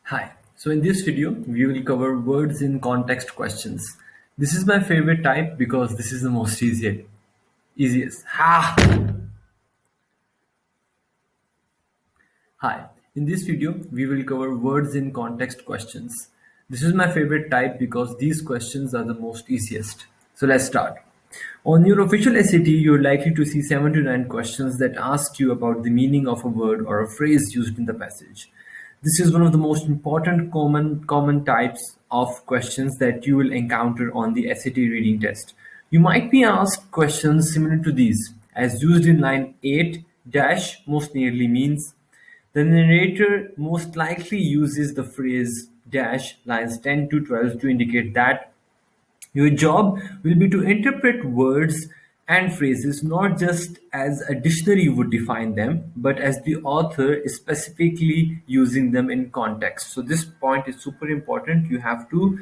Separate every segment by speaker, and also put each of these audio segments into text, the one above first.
Speaker 1: Hi. So in this video, we will cover words in context questions. This is my favorite type because this is the most easiest. Ha! Hi. In this video, we will cover words in context questions. This is my favorite type because these questions are the most easiest. So let's start. On your official SAT, you're likely to see 7 to 9 questions that ask you about the meaning of a word or a phrase used in the passage. This is one of the most important common types of questions that you will encounter on the SAT reading test. You might be asked questions similar to these, as used in line 8 dash most nearly means. The narrator most likely uses the phrase dash lines 10 to 12 to indicate that your job will be to interpret words and phrases not just as a dictionary would define them, but as the author is specifically using them in context. So this point is super important. You have to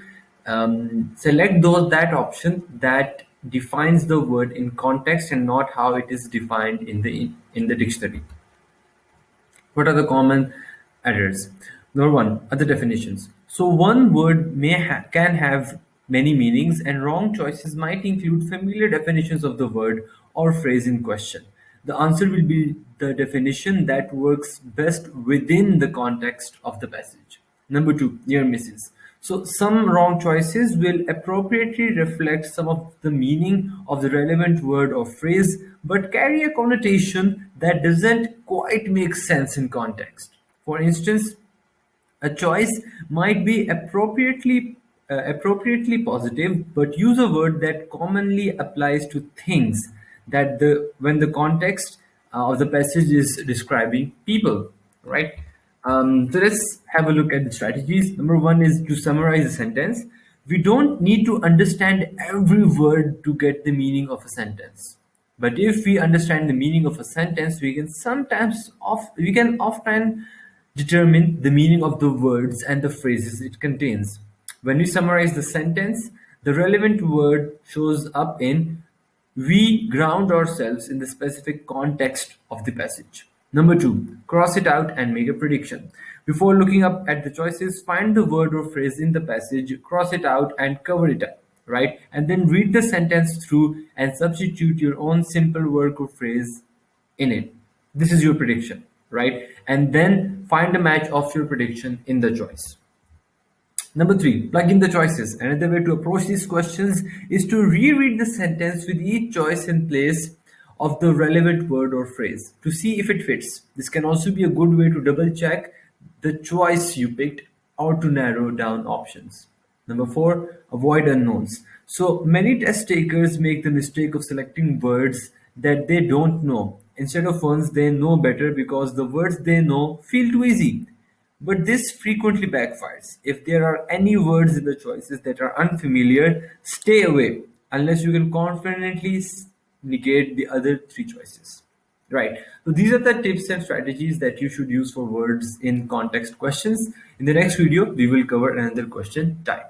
Speaker 1: select that option that defines the word in context and not how it is defined in the dictionary. What are the common errors? Number one, other definitions. So one word can have many meanings, and wrong choices might include familiar definitions of the word or phrase in question. The answer will be the definition that works best within the context of the passage. Number two, near misses. So some wrong choices will appropriately reflect some of the meaning of the relevant word or phrase, but carry a connotation that doesn't quite make sense in context. For instance, a choice might be appropriately positive, but use a word that commonly applies to things that the when the context of the passage is describing people, right? So let's have a look at the strategies. Number one is to summarize a sentence. We don't need to understand every word to get the meaning of a sentence. But if we understand the meaning of a sentence, we can often determine the meaning of the words and the phrases it contains. When we summarize the sentence, the relevant word shows up in we ground ourselves in the specific context of the passage. Number two, cross it out and make a prediction. Before looking up at the choices, find the word or phrase in the passage, cross it out, and cover it up, right? And then read the sentence through and substitute your own simple word or phrase in it. This is your prediction, right? And then find a match of your prediction in the choice. Number three, plug in the choices. Another way to approach these questions is to reread the sentence with each choice in place of the relevant word or phrase to see if it fits. This can also be a good way to double check the choice you picked or to narrow down options. Number four, avoid unknowns. So many test takers make the mistake of selecting words that they don't know instead of ones they know better because the words they know feel too easy. But this frequently backfires. If there are any words in the choices that are unfamiliar, stay away unless you can confidently negate the other three choices. Right. So these are the tips and strategies that you should use for words in context questions. In the next video, we will cover another question type.